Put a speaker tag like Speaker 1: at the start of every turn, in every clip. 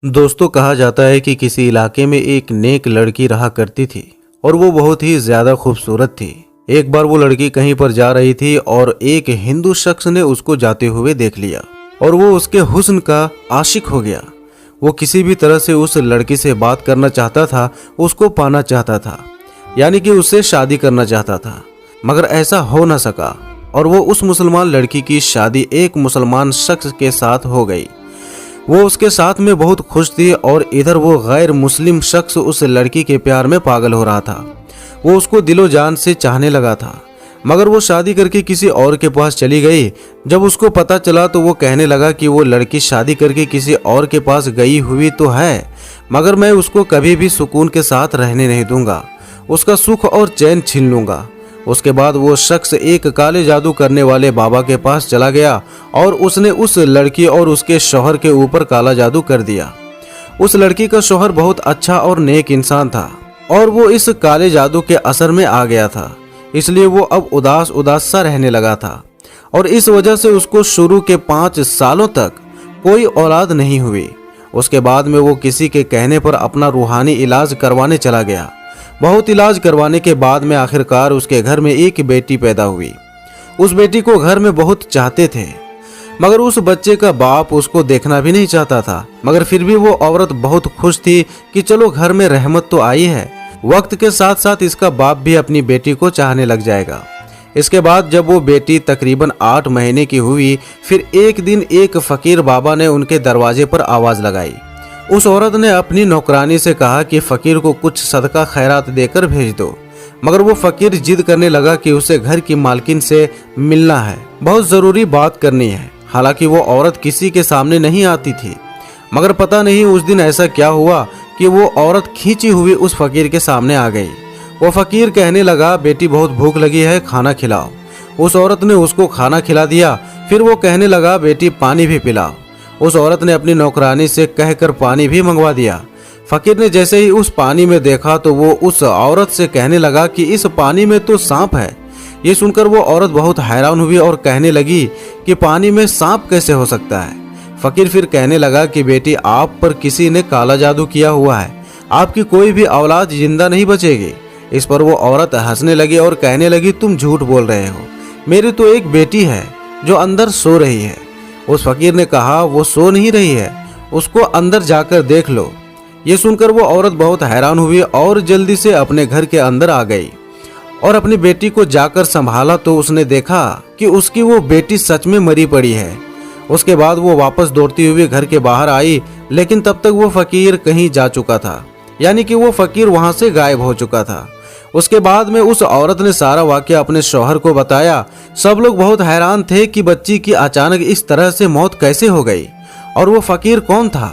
Speaker 1: दोस्तों, कहा जाता है कि किसी इलाके में एक नेक लड़की रहा करती थी और वो बहुत ही ज्यादा खूबसूरत थी। एक बार वो लड़की कहीं पर जा रही थी और एक हिंदू शख्स ने उसको जाते हुए देख लिया और वो उसके हुस्न का आशिक हो गया। वो किसी भी तरह से उस लड़की से बात करना चाहता था, उसको पाना चाहता था, यानी कि उससे शादी करना चाहता था, मगर ऐसा हो न सका और वो उस मुसलमान लड़की की शादी एक मुसलमान शख्स के साथ हो गई। वो उसके साथ में बहुत खुश थी और इधर वो गैर मुस्लिम शख्स उस लड़की के प्यार में पागल हो रहा था। वो उसको दिलो जान से चाहने लगा था, मगर वो शादी करके किसी और के पास चली गई। जब उसको पता चला तो वो कहने लगा कि वो लड़की शादी करके किसी और के पास गई हुई तो है, मगर मैं उसको कभी भी सुकून के साथ रहने नहीं दूंगा, उसका सुख और चैन छीन लूंगा। उसके बाद वो शख्स एक काले जादू करने वाले बाबा के पास चला गया और उसने उस लड़की और उसके शौहर के ऊपर काला जादू कर दिया। उस लड़की का शौहर बहुत अच्छा और नेक इंसान था और वो इस काले जादू के असर में आ गया था, इसलिए वो अब उदास उदास सा रहने लगा था और इस वजह से उसको शुरू के 5 सालों तक कोई औलाद नहीं हुई। उसके बाद में वो किसी के कहने पर अपना रूहानी इलाज करवाने चला गया। बहुत इलाज करवाने के बाद में आखिरकार उसके घर में एक बेटी पैदा हुई। उस बेटी को घर में बहुत चाहते थे, मगर उस बच्चे का बाप उसको देखना भी नहीं चाहता था। मगर फिर भी वो औरत बहुत खुश थी कि चलो घर में रहमत तो आई है। वक्त के साथ साथ इसका बाप भी अपनी बेटी को चाहने लग जाएगा। इसके बाद जब वो बेटी तकरीबन 8 महीने की हुई, फिर एक दिन एक फकीर बाबा ने उनके दरवाजे पर आवाज लगाई। उस औरत ने अपनी नौकरानी से कहा कि फकीर को कुछ सदका खैरात देकर भेज दो, मगर वो फकीर जिद करने लगा कि उसे घर की मालकिन से मिलना है, बहुत जरूरी बात करनी है। हालांकि वो औरत किसी के सामने नहीं आती थी, मगर पता नहीं उस दिन ऐसा क्या हुआ कि वो औरत खींची हुई उस फकीर के सामने आ गई। वो फकीर कहने लगा, बेटी बहुत भूख लगी है, खाना खिलाओ। उस औरत ने उसको खाना खिला दिया। फिर वो कहने लगा, बेटी पानी भी पिलाओ। उस औरत ने अपनी नौकरानी से कहकर पानी भी मंगवा दिया। फकीर ने जैसे ही उस पानी में देखा तो वो उस औरत से कहने लगा कि इस पानी में तो सांप है। ये सुनकर वो औरत बहुत हैरान हुई और कहने लगी कि पानी में सांप कैसे हो सकता है। फकीर फिर कहने लगा कि बेटी, आप पर किसी ने काला जादू किया हुआ है, आपकी कोई भी औलाद जिंदा नहीं बचेगी। इस पर वो औरत हंसने लगी और कहने लगी, तुम झूठ बोल रहे हो, मेरी तो एक बेटी है जो अंदर सो रही है। उस फकीर ने कहा, वो सो नहीं रही है, उसको अंदर जाकर देख लो। ये सुनकर वो औरत बहुत हैरान हुई और जल्दी से अपने घर के अंदर आ गई और अपनी बेटी को जाकर संभाला तो उसने देखा कि उसकी वो बेटी सच में मरी पड़ी है। उसके बाद वो वापस दौड़ती हुई घर के बाहर आई, लेकिन तब तक वो फकीर कहीं जा चुका था, यानी कि वो फकीर वहां से गायब हो चुका था। उसके बाद में उस औरत ने सारा वाकया अपने शौहर को बताया। सब लोग बहुत हैरान थे कि बच्ची की अचानक इस तरह से मौत कैसे हो गई और वो फकीर कौन था,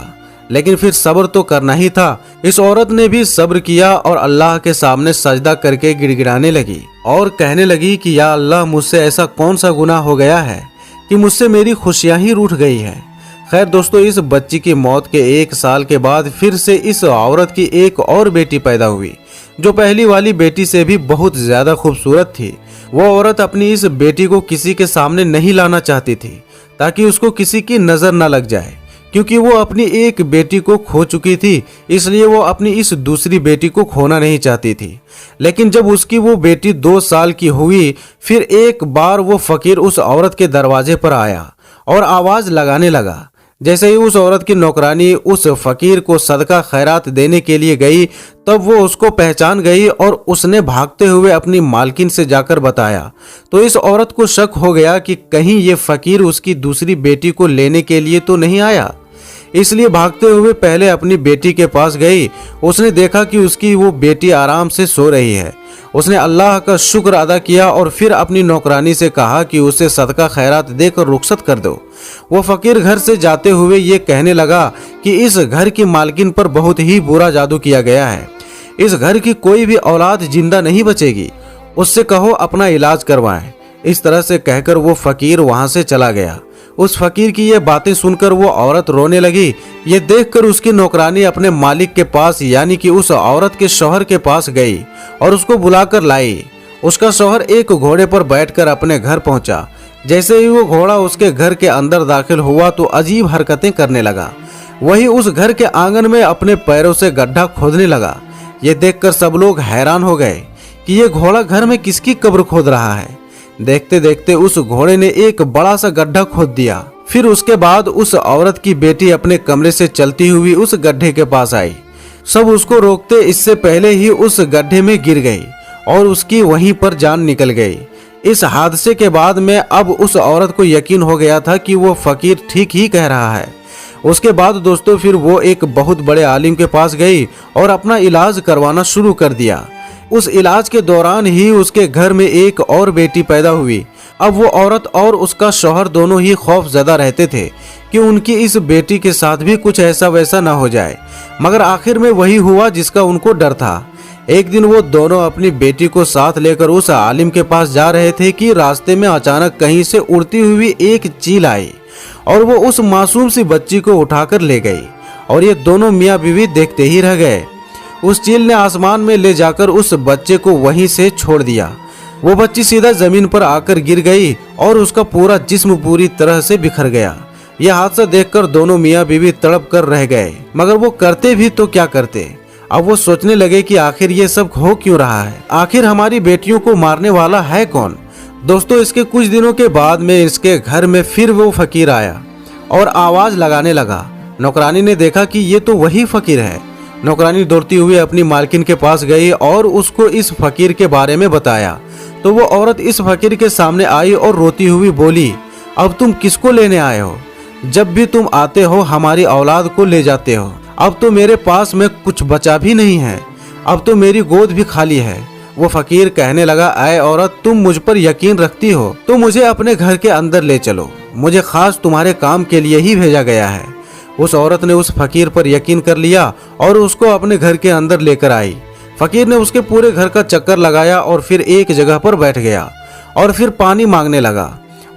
Speaker 1: लेकिन फिर सब्र तो करना ही था। इस औरत ने भी सब्र किया और अल्लाह के सामने सजदा करके गिड़गिड़ाने लगी और कहने लगी कि या अल्लाह, मुझसे ऐसा कौन सा गुनाह हो गया है कि मुझसे मेरी खुशियां ही रूठ गई है। खैर दोस्तों, इस बच्ची की मौत के 1 साल के बाद फिर से इस औरत की एक और बेटी पैदा हुई, जो पहली वाली बेटी से भी बहुत ज्यादा खूबसूरत थी। वो औरत अपनी इस बेटी को किसी के सामने नहीं लाना चाहती थी ताकि उसको किसी की नजर न लग जाए, क्योंकि वो अपनी एक बेटी को खो चुकी थी, इसलिए वो अपनी इस दूसरी बेटी को खोना नहीं चाहती थी। लेकिन जब उसकी वो बेटी 2 साल की हुई, फिर एक बार वो फकीर उस औरत के दरवाजे पर आया और आवाज लगाने लगा। जैसे ही उस औरत की नौकरानी उस फकीर को सदका खैरात देने के लिए गई, तब वो उसको पहचान गई और उसने भागते हुए अपनी मालकिन से जाकर बताया। तो इस औरत को शक हो गया कि कहीं ये फकीर उसकी दूसरी बेटी को लेने के लिए तो नहीं आया, इसलिए भागते हुए पहले अपनी बेटी के पास गई। उसने देखा कि उसकी वो बेटी आराम से सो रही है। उसने अल्लाह का शुक्र अदा किया और फिर अपनी नौकरानी से कहा कि उसे सदका खैरात देकर रुखसत कर दो। वो फकीर घर से जाते हुए ये कहने लगा कि इस घर की मालकिन पर बहुत ही बुरा जादू किया गया है, इस घर की कोई भी औलाद जिंदा नहीं बचेगी, उससे कहो अपना इलाज करवाएं। इस तरह से कहकर वो फकीर वहां से चला गया। उस फकीर की ये बातें सुनकर वो औरत रोने लगी। ये देखकर उसकी नौकरानी अपने मालिक के पास, यानी कि उस औरत के शौहर के पास गई और उसको बुलाकर लाई। उसका शौहर एक घोड़े पर बैठकर अपने घर पहुंचा। जैसे ही वो घोड़ा उसके घर के अंदर दाखिल हुआ तो अजीब हरकतें करने लगा। वही उस घर के आंगन में अपने पैरों से गड्ढा खोदने लगा। ये देखकर सब लोग हैरान हो गए कि ये घोड़ा घर में किसकी कब्र खोद रहा है। देखते देखते उस घोड़े ने एक बड़ा सा गड्ढा खोद दिया। फिर उसके बाद उस औरत की बेटी अपने कमरे से चलती हुई उस गड्ढे के पास आई। सब उसको रोकते इससे पहले ही उस गड्ढे में गिर गई और उसकी वहीं पर जान निकल गई। इस हादसे के बाद में अब उस औरत को यकीन हो गया था कि वो फकीर ठीक ही कह रहा है। उसके बाद दोस्तों फिर वो एक बहुत बड़े आलिम के पास गई और अपना इलाज करवाना शुरू कर दिया। उस इलाज के दौरान ही उसके घर में एक और बेटी पैदा हुई। अब वो औरत और उसका शौहर दोनों ही खौफजदा रहते थे कि उनकी इस बेटी के साथ भी कुछ ऐसा वैसा ना हो जाए, मगर आखिर में वही हुआ जिसका उनको डर था। एक दिन वो दोनों अपनी बेटी को साथ लेकर उस आलिम के पास जा रहे थे कि रास्ते में अचानक कहीं से उड़ती हुई एक चील आई और वो उस मासूम सी बच्ची को उठाकर ले गई और ये दोनों मियाँ बीवी देखते ही रह गए। उस चील ने आसमान में ले जाकर उस बच्चे को वहीं से छोड़ दिया। वो बच्ची सीधा जमीन पर आकर गिर गई और उसका पूरा जिस्म पूरी तरह से बिखर गया। यह हादसा देखकर दोनों मियाँ बीवी तड़प कर रह गए, मगर वो करते भी तो क्या करते। अब वो सोचने लगे कि आखिर ये सब हो क्यों रहा है, आखिर हमारी बेटियों को मारने वाला है कौन। दोस्तों इसके कुछ दिनों के बाद में इसके घर में फिर वो फकीर आया और आवाज लगाने लगा। नौकरानी ने देखा कि ये तो वही फकीर है। नौकरानी दौड़ती हुई अपनी मालकिन के पास गई और उसको इस फकीर के बारे में बताया। तो वो औरत इस फकीर के सामने आई और रोती हुई बोली, अब तुम किसको लेने आए हो? जब भी तुम आते हो हमारी औलाद को ले जाते हो। अब तो मेरे पास में कुछ बचा भी नहीं है, अब तो मेरी गोद भी खाली है। वो फकीर कहने लगा, ऐ औरत, तुम मुझ पर यकीन रखती हो तो मुझे अपने घर के अंदर ले चलो, मुझे खास तुम्हारे काम के लिए ही भेजा गया है। उस औरत ने उस फकीर पर यकीन कर लिया और उसको अपने घर के अंदर लेकर आई। फकीर ने उसके पूरे घर का चक्कर लगाया और फिर एक जगह पर बैठ गया और फिर पानी मांगने लगा।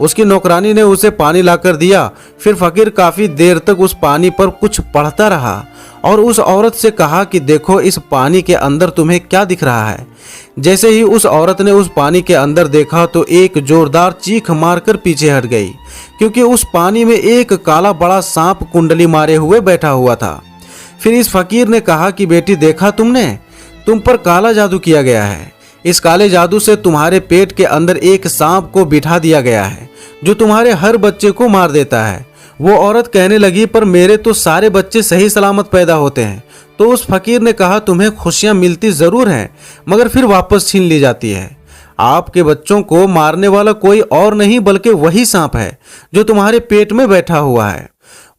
Speaker 1: उसकी नौकरानी ने उसे पानी लाकर दिया। फिर फकीर काफी देर तक उस पानी पर कुछ पढ़ता रहा और उस औरत से कहा कि देखो इस पानी के अंदर तुम्हें क्या दिख रहा है। जैसे ही उस औरत ने उस पानी के अंदर देखा तो एक जोरदार चीख मारकर पीछे हट गई, क्योंकि उस पानी में एक काला बड़ा सांप कुंडली मारे हुए बैठा हुआ था। फिर इस फकीर ने कहा कि बेटी देखा तुमने, तुम पर काला जादू किया गया है। इस काले जादू से तुम्हारे पेट के अंदर एक सांप को बिठा दिया गया है जो तुम्हारे हर बच्चे को मार देता है। वो औरत कहने लगी, पर मेरे तो सारे बच्चे सही सलामत पैदा होते हैं। तो उस फकीर ने कहा, तुम्हें खुशियां मिलती जरूर हैं, मगर फिर वापस छीन ली जाती है। आपके बच्चों को मारने वाला कोई और नहीं बल्कि वही सांप है जो तुम्हारे पेट में बैठा हुआ है।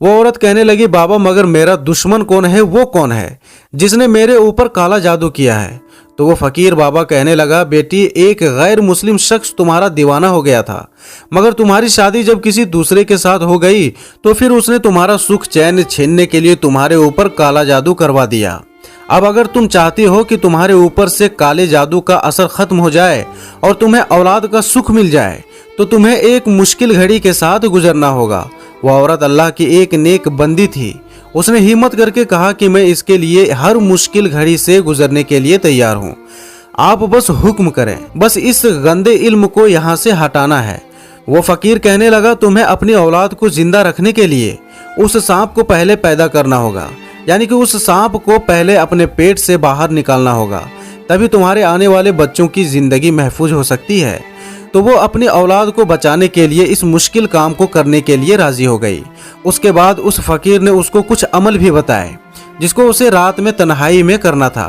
Speaker 1: वो औरत कहने लगी, बाबा मगर मेरा दुश्मन कौन है, वो कौन है जिसने मेरे ऊपर काला जादू किया है? तो वो फकीर बाबा कहने लगा, बेटी एक गैर मुस्लिम शख्स तुम्हारा दीवाना हो गया था, मगर तुम्हारी शादी जब किसी दूसरे के साथ हो गई तो फिर उसने तुम्हारा सुख चैन छीनने के लिए तुम्हारे ऊपर काला जादू करवा दिया। अब अगर तुम चाहती हो कि तुम्हारे ऊपर से काले जादू का असर खत्म हो जाए और तुम्हें औलाद का सुख मिल जाए तो तुम्हें एक मुश्किल घड़ी के साथ गुजरना होगा। वह औरत अल्लाह की एक नेक बंदी थी। उसने हिम्मत करके कहा कि मैं इसके लिए हर मुश्किल घड़ी से गुजरने के लिए तैयार हूँ, आप बस हुक्म करें, बस इस गंदे इल्म को यहाँ से हटाना है। वो फकीर कहने लगा, तुम्हें अपनी औलाद को जिंदा रखने के लिए उस सांप को पहले पैदा करना होगा, यानी कि उस सांप को पहले अपने पेट से बाहर निकालना होगा, तभी तुम्हारे आने वाले बच्चों की जिंदगी महफूज हो सकती है। तो वो अपनी औलाद को बचाने के लिए इस मुश्किल काम को करने के लिए राजी हो गई। उसके बाद उस फकीर ने उसको कुछ अमल भी बताए जिसको उसे रात में तन्हाई में करना था।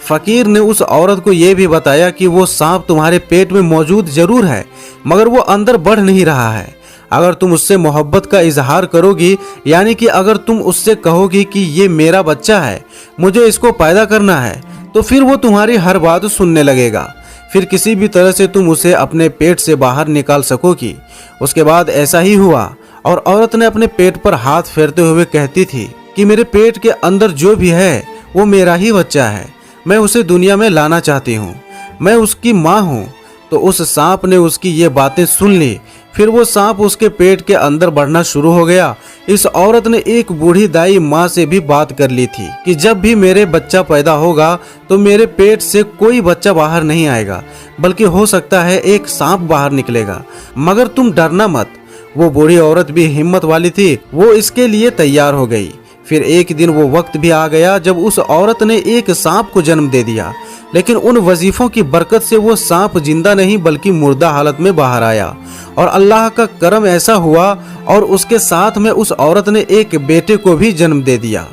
Speaker 1: फकीर ने उस औरत को यह भी बताया कि वो सांप तुम्हारे पेट में मौजूद जरूर है, मगर वो अंदर बढ़ नहीं रहा है। अगर तुम उससे मोहब्बत का इजहार करोगी, यानी कि अगर तुम उससे कहोगी कि ये मेरा बच्चा है, मुझे इसको पैदा करना है, तो फिर वो तुम्हारी हर बात सुनने लगेगा। फिर किसी भी तरह से तुम उसे अपने पेट से बाहर निकाल सकोगी। उसके बाद ऐसा ही हुआ और औरत ने अपने पेट पर हाथ फेरते हुए कहती थी कि मेरे पेट के अंदर जो भी है वो मेरा ही बच्चा है, मैं उसे दुनिया में लाना चाहती हूँ, मैं उसकी माँ हूँ। तो उस सांप ने उसकी ये बातें सुन ली। फिर वो सांप उसके पेट के अंदर बढ़ना शुरू हो गया। इस औरत ने एक बूढ़ी दाई माँ से भी बात कर ली थी कि जब भी मेरे बच्चा पैदा होगा तो मेरे पेट से कोई बच्चा बाहर नहीं आएगा, बल्कि हो सकता है एक सांप बाहर निकलेगा, मगर तुम डरना मत। वो बूढ़ी औरत भी हिम्मत वाली थी, वो इसके लिए तैयार हो गई। फिर एक दिन वो वक्त भी आ गया जब उस औरत ने एक सांप को जन्म दे दिया, लेकिन उन वजीफों की बरकत से वो सांप जिंदा नहीं बल्कि मुर्दा हालत में बाहर आया। और अल्लाह का करम ऐसा हुआ और उसके साथ में उस औरत ने एक बेटे को भी जन्म दे दिया।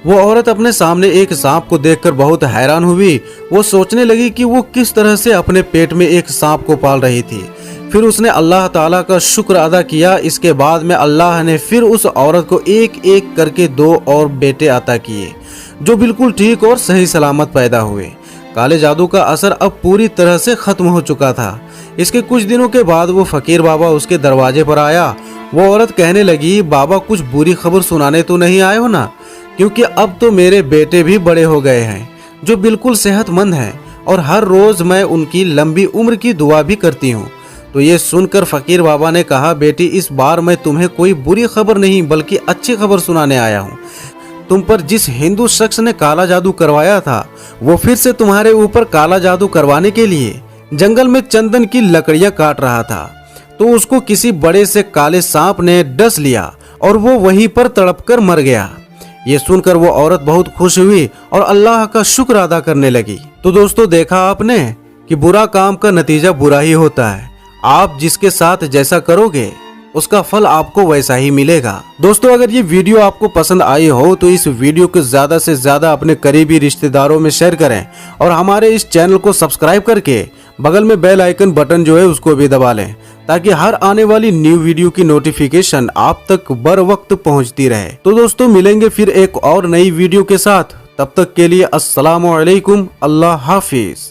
Speaker 1: वो औरत अपने सामने एक सांप को देखकर बहुत हैरान हुई। वो सोचने लगी कि वो किस तरह से अपने पेट में एक सांप को पाल रही थी। फिर उसने अल्लाह ताला का शुक्र अदा किया। इसके बाद में अल्लाह ने फिर उस औरत को एक एक करके 2 और बेटे अता किए, जो बिल्कुल ठीक और सही सलामत पैदा हुए। काले जादू का असर अब पूरी तरह से खत्म हो चुका था। इसके कुछ दिनों के बाद वो फकीर बाबा उसके दरवाजे पर आया। वो औरत कहने लगी, बाबा कुछ बुरी खबर सुनाने तो नहीं आए हो ना, क्योंकि अब तो मेरे बेटे भी बड़े हो गए हैं, जो बिल्कुल सेहतमंद हैं, और हर रोज मैं उनकी लंबी उम्र की दुआ भी करती हूँ। तो ये सुनकर फकीर बाबा ने कहा, बेटी इस बार मैं तुम्हें कोई बुरी खबर नहीं बल्कि अच्छी खबर सुनाने आया हूँ। तुम पर जिस हिंदू शख्स ने काला जादू करवाया था, वो फिर से तुम्हारे ऊपर काला जादू करवाने के लिए जंगल में चंदन की लकड़ियां काट रहा था। तो उसको किसी बड़े से काले सांप ने डस लिया और वो वहीं पर तड़पकर मर गया। ये सुनकर वो औरत बहुत खुश हुई और अल्लाह का शुक्र अदा करने लगी। तो दोस्तों, देखा आपने कि बुरा काम का नतीजा बुरा ही होता है। आप जिसके साथ जैसा करोगे उसका फल आपको वैसा ही मिलेगा। दोस्तों, अगर ये वीडियो आपको पसंद आई हो तो इस वीडियो को ज्यादा से ज्यादा अपने करीबी रिश्तेदारों में शेयर करें और हमारे इस चैनल को सब्सक्राइब करके बगल में बेल आइकन बटन जो है उसको भी दबा लें, ताकि हर आने वाली न्यू वीडियो की नोटिफिकेशन आप तक बर वक्त पहुंचती रहे। तो दोस्तों, मिलेंगे फिर एक और नई वीडियो के साथ। तब तक के लिए अस्सलामु अलैकुम, अल्लाह हाफिज।